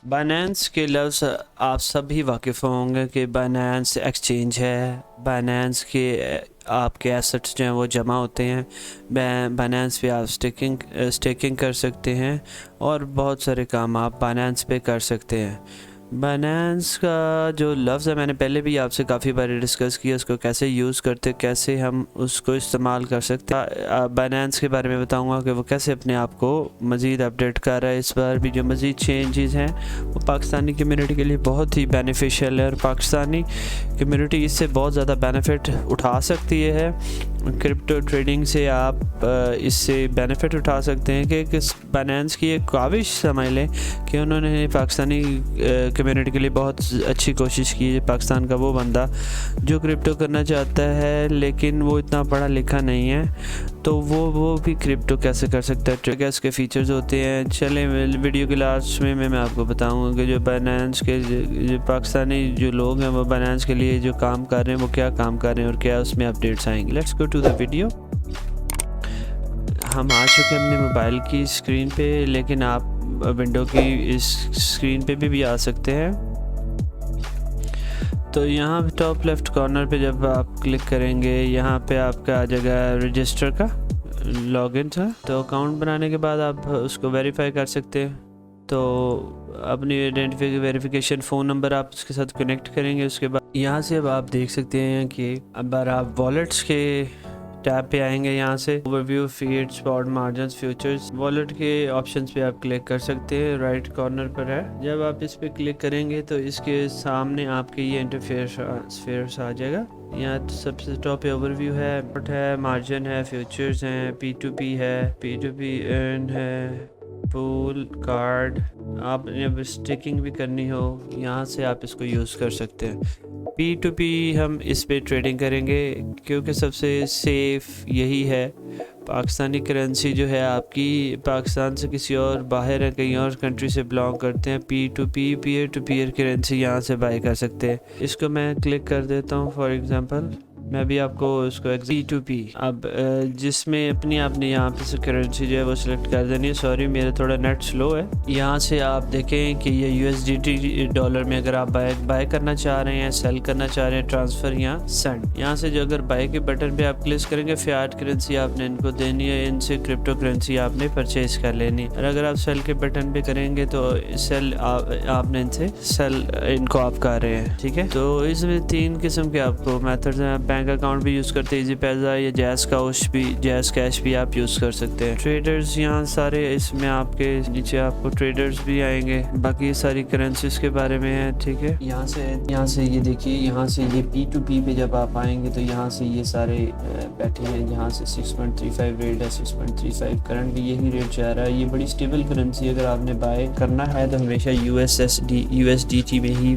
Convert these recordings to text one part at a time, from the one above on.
Binance के लफ्ज़ आप सभी वाकिफ़ होंगे कि बाइनेंस एक्सचेंज है। बाइनेंस के आपके एसेट्स जो हैं वो जमा होते हैं। बाइनेंस पे आप स्टेकिंग कर सकते हैं और बहुत सारे काम आप बाइनेंस पे कर सकते हैं। बाइनेंस का जो लफ्ज़ है मैंने पहले भी आपसे काफ़ी बार डिस्कस किया, उसको कैसे यूज़ करते, कैसे हम उसको इस्तेमाल कर सकते हैं। बाइनेंस के बारे में बताऊंगा कि वो कैसे अपने आप को मज़ीद अपडेट कर रहा है। इस बार भी जो मज़ीद चेंजेस हैं वो पाकिस्तानी कम्युनिटी के लिए बहुत ही बेनिफिशियल है और पाकिस्तानी कम्युनिटी इससे बहुत ज़्यादा बेनिफिट उठा सकती है। क्रिप्टो ट्रेडिंग से आप इससे बेनिफिट उठा सकते हैं कि किस बाइनेंस की एक काविश समझ लें कि उन्होंने पाकिस्तानी कम्युनिटी के लिए बहुत अच्छी कोशिश की है। पाकिस्तान का वो बंदा जो क्रिप्टो करना चाहता है लेकिन वो इतना पढ़ा लिखा नहीं है, तो वो भी क्रिप्टो कैसे कर सकता है, क्या इसके फीचर्स होते हैं। चलें वीडियो के लास्ट में मैं आपको बताऊंगा कि जो बाइनेंस के जो पाकिस्तानी जो लोग हैं वो बाइनेंस के लिए जो काम कर रहे हैं वो क्या काम कर रहे हैं और क्या उसमें अपडेट्स आएंगे। Let's go to the video. हम आ चुके हैं अपने मोबाइल की स्क्रीन पे, लेकिन आप विंडो की इस स्क्रीन पे भी आ सकते हैं। तो यहाँ टॉप लेफ़्ट कॉर्नर पे जब आप क्लिक करेंगे यहाँ पे आपका आ जाएगा रजिस्टर का लॉगिन था। तो अकाउंट बनाने के बाद आप उसको वेरीफाई कर सकते हैं। तो अपनी वेरिफिकेशन फ़ोन नंबर आप उसके साथ कनेक्ट करेंगे। उसके बाद यहाँ से अब आप देख सकते हैं कि अब आप वॉलेट्स के टैब पे आएंगे। यहाँ से overview, feed, spot, margins, futures, wallet के ऑप्शंस पे आप क्लिक कर सकते हैं। राइट कॉर्नर पर है। जब आप इस पे क्लिक करेंगे तो इसके सामने आपके ये इंटरफेस आ जाएगा। यहाँ सबसे टॉप पे ओवरव्यू है, मार्जिन है, फ्यूचर्स हैं, P2P है, P2P अर्न है, पूल कार्ड। आपने अब स्टिकिंग भी करनी हो यहाँ से आप इसको यूज़ कर सकते हैं। P2P हम इस पे ट्रेडिंग करेंगे क्योंकि सबसे सेफ यही है। पाकिस्तानी करेंसी जो है आपकी पाकिस्तान से किसी और बाहर है, कहीं और कंट्री से बिलोंग करते हैं। P2P peer to peer currency यहाँ से बाय कर सकते हैं। इसको मैं क्लिक कर देता हूँ। फॉर एग्जांपल मैं भी आपको इसको P2P अब जिसमें अपनी आपने यहाँ पे करेंसी जो है वो सिलेक्ट कर देनी है। सॉरी मेरा थोड़ा नेट स्लो है। यहाँ से आप देखें कि ये USDT डॉलर में अगर आप बाय करना चाह रहे हैं, सेल करना चाह रहे हैं, ट्रांसफ़र या सेंड, यहाँ से जो अगर बाय के बटन पे आप क्लिक करेंगे फियाट करेंसी आपने इनको देनी है, इनसे क्रिप्टो करेंसी आपने परचेज कर लेनी। और अगर आप सेल के बटन पे करेंगे तो सेल आपने इनसे सेल इनको आप कर रहे हैं। ठीक है, तो इसमें 3 किस्म के आपको मेथड्स हैं। बैंक अकाउंट भी यूज़ करते हैं, इजी पैसा या जैज़ कैश भी आप यूज़ कर सकते हैं। ट्रेडर्स यहाँ सारे इसमें आपके नीचे आपको ट्रेडर्स भी आएंगे, बाकी ये सारी करेंसीज के बारे में है। ठीक है, यहाँ से ये देखिए, यहाँ से ये P2P पे जब आप आएंगे तो यहाँ से ये सारे बैठे हैं। यहाँ से 6.35 रेट है, 6.35 करंट यही रेट जा रहा है। ये बड़ी स्टेबल करेंसी, अगर आपने बाय करना है तो हमेशा USDT में ही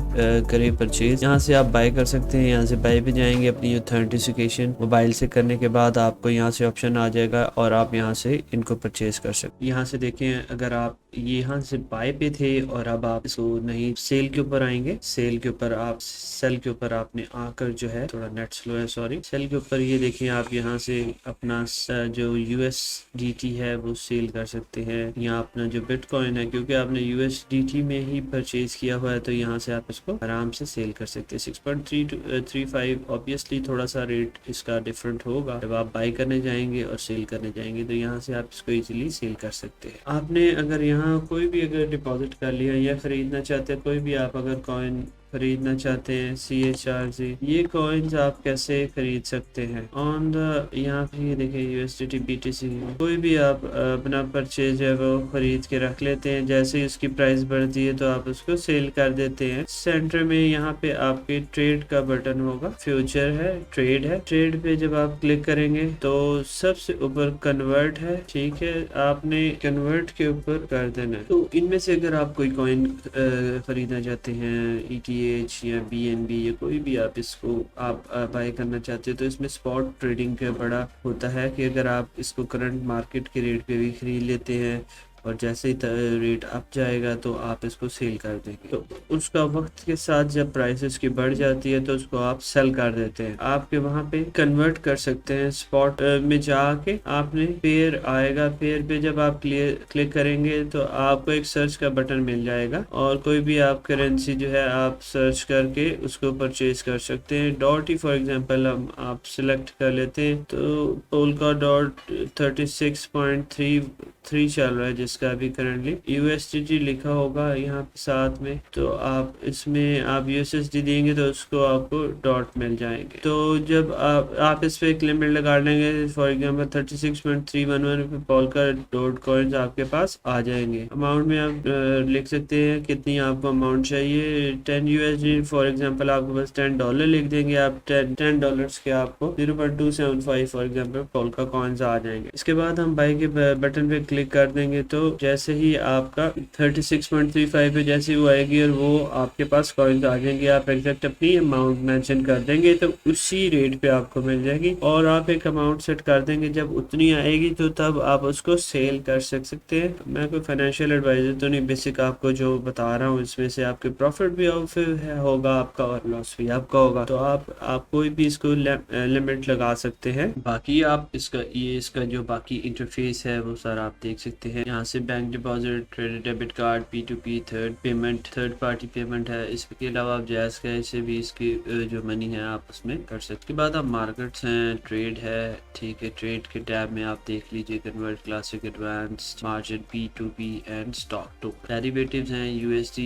करें परचेज। यहाँ से आप बाय कर सकते हैं। यहाँ से बाय पे जाएंगे, अपनी ऑथेंटिसिकेशन मोबाइल से करने के बाद आपको यहाँ से ऑप्शन आ जाएगा और आप यहाँ से इनको परचेज कर सकते हैं। यहाँ से देखें, अगर आप यहाँ से बाय पे थे और अब आप इसको नहीं सेल के ऊपर आएंगे, सेल के ऊपर आप सेल के ऊपर आपने आकर जो है थोड़ा नेट स्लो है, सॉरी, सेल के ऊपर ये देखें आप यहाँ से अपना जो USDT है वो सेल कर सकते हैं। यहाँ अपना जो बिटकॉइन है, क्योंकि आपने USDT में ही परचेज किया हुआ है तो यहाँ से आप इसको आराम से सेल कर सकते हैं। 6.35 ऑब्वियसली थोड़ा सा रेट इसका डिफरेंट होगा। जब आप बाय करने जाएंगे और सेल करने जाएंगे तो यहाँ से आप इसको इजीली सेल कर सकते हैं। आपने अगर यहाँ कोई भी अगर डिपॉजिट कर लिया या खरीदना चाहते हैं, कोई भी आप अगर कॉइन खरीदना चाहते हैं CHRZ, ये कॉइन्स आप कैसे खरीद सकते हैं ऑन द, यहाँ पे ये देखिए USDT BTC, कोई भी आप अपना परचेज है वो खरीद के रख लेते हैं। जैसे ही उसकी प्राइस बढ़ती है तो आप उसको सेल कर देते हैं। सेंटर में यहाँ पे आपके ट्रेड का बटन होगा, फ्यूचर है, ट्रेड है। ट्रेड पे जब आप क्लिक करेंगे तो सबसे ऊपर कन्वर्ट है। ठीक है, आपने कन्वर्ट के ऊपर कर देना है। तो इनमें से अगर आप कोई कॉइन खरीदना चाहते हैं, ETH या BNB या कोई भी आप इसको आप बाय करना चाहते हो, तो इसमें स्पॉट ट्रेडिंग का बड़ा होता है कि अगर आप इसको करंट मार्केट के रेट पे भी खरीद लेते हैं और जैसे ही रेट अप जाएगा तो आप इसको सेल कर देंगे। तो उसका वक्त के साथ जब प्राइसेस की बढ़ जाती है तो उसको आप सेल कर देते हैं। आपके वहाँ पे कन्वर्ट कर सकते हैं स्पॉट में जाके। आपने पेयर आएगा, पेयर पे जब आप क्लिक करेंगे तो आपको एक सर्च का बटन मिल जाएगा और कोई भी आप करेंसी जो है आप सर्च करके उसको परचेज कर सकते हैं। डॉट ही फॉर एग्जांपल हम आप सिलेक्ट कर लेते हैं तो पोलका डॉट 36.33 चल रहा है, जिसका अभी करंटली USDT लिखा होगा यहाँ पे साथ में। तो आप इसमें आप USSD देंगे तो उसको आपको डॉट मिल जाएंगे। तो जब आप इस पे एक लिमिट लगा लेंगे फॉर एग्जांपल 36.311 पे पोलका डॉट कॉइन्स आपके पास आ जाएंगे। अमाउंट में आप लिख सकते हैं कितनी आपको अमाउंट चाहिए। 10 USD फॉर एग्जांपल आपके पास $10 लिख देंगे आप। $10 के आपको 0.275 फॉर एग्जांपल पोलका कॉइन्स आ जाएंगे। इसके बाद हम बाई के बटन पे क्लिक कर देंगे तो जैसे ही आपका 36.35 पे जैसे ही वो आएगी और वो आपके पास कॉइन्स आ जाएंगे, आप एग्जैक्ट अपनी अमाउंट मेंशन कर देंगे तो उसी रेट पे आपको मिल जाएगी। और आप एक अमाउंट सेट कर देंगे, जब उतनी आएगी तो तब आप उसको सेल कर सकते हैं। मैं कोई फाइनेंशियल एडवाइजर तो नहीं, बेसिक आपको जो बता रहा हूँ इसमें से आपके प्रॉफिट भी होगा आपका और लॉस भी आपका होगा। तो आप कोई भी इसको लिमिट लगा सकते हैं। बाकी आप इसका जो बाकी इंटरफेस है वो सारा आप देख सकते हैं। यहाँ से bank deposit, credit debit card, P2P, third party payment है। इसके अलावा आप जैस कैश से भी इसकी जो मनी है आप उसमें कर सकते हैं। उसके बाद आप मार्केट्स हैं, ट्रेड है, ठीक है। ट्रेड के टैब में आप देख लीजिए convert, classic, advance, margin, P2P and stock too. Derivatives हैं USD,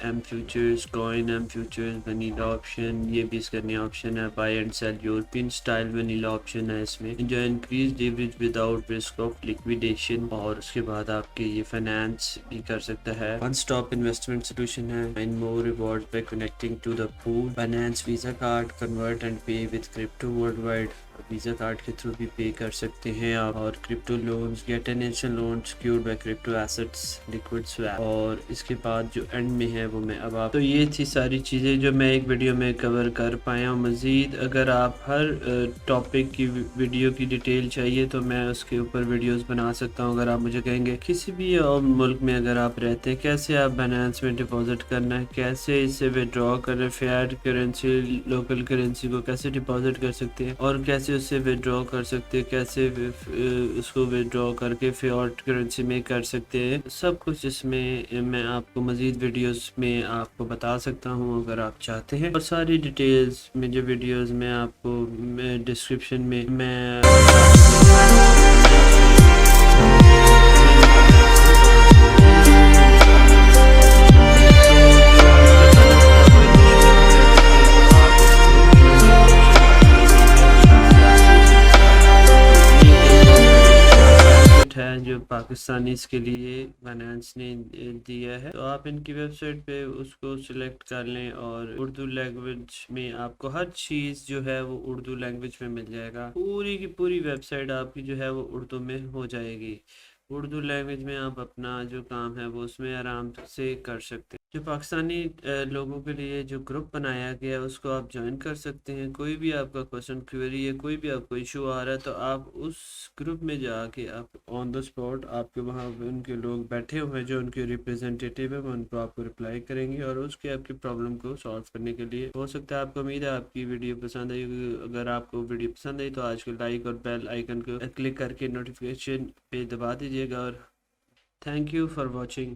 M futures, coin M futures, vanilla option, ये भी इसका नया ऑप्शन है। Buy and sell European style vanilla option है इसमें। जो increase leverage without risk of liquidation. और उसके बाद आपके ये फाइनेंस भी कर सकता है। वन स्टॉप इन्वेस्टमेंट सोल्यूशन है। And more reward by connecting to the pool. Finance Visa card, convert and pay with crypto worldwide. Visa card के थ्रू भी पे कर सकते हैं आप। और crypto loans, get an instant loan secured by crypto assets, liquid swap. और इसके बाद जो एंड में है वो मैं अब आप, तो ये थी सारी चीज़ें जो मैं एक वीडियो में कवर कर पाया हूँ। मज़ीद अगर आप हर टॉपिक की वीडियो की डिटेल चाहिए तो मैं उसके ऊपर वीडियोस बना सकता हूँ। अगर आप मुझे कहेंगे किसी भी मुल्क में अगर आप रहते हैं, कैसे आप बाइनेंस में डिपॉजिट करना है, कैसे इसे विड्रॉ करें, फियाट करेंसी, लोकल करेंसी को कैसे डिपॉजिट कर सकते हैं और कैसे उससे विड्रॉ कर सकते हैं, कैसे उसको विड्रॉ करके फियाट करेंसी में कर सकते हैं, सब कुछ इसमें मैं आपको मज़ीद वीडियोस में आपको बता सकता हूँ अगर आप चाहते हैं। और सारी डिटेल्स में जो वीडियोस में आपको डिस्क्रिप्शन में मैं है जो पाकिस्तानी के लिए बाइनेंस ने दिया है। तो आप इनकी वेबसाइट पे उसको सिलेक्ट कर लें और उर्दू लैंग्वेज में आपको हर चीज़ जो है वो उर्दू लैंग्वेज में मिल जाएगा। पूरी की पूरी वेबसाइट आपकी जो है वो उर्दू में हो जाएगी। उर्दू लैंग्वेज में आप अपना जो काम है वो उसमें आराम से कर सकते हैं। जो पाकिस्तानी लोगों के लिए जो ग्रुप बनाया गया है उसको आप ज्वाइन कर सकते हैं। कोई भी आपका क्वेश्चन क्वेरी है, कोई भी आपको इशू आ रहा है तो आप उस ग्रुप में जाके आप ऑन द स्पॉट आपके वहाँ उनके लोग बैठे हुए हैं जो उनके रिप्रेजेंटेटिव है, वो उनको आपको रिप्लाई करेंगे और उसके आपकी प्रॉब्लम को सॉल्व करने के लिए हो सकता है। आपको उम्मीद है आपकी वीडियो पसंद आई। अगर आपको वीडियो पसंद आई तो आज को लाइक और बेल आइकन को क्लिक करके नोटिफिकेशन पे दबा दीजिएगा। और थैंक यू फॉर वॉचिंग।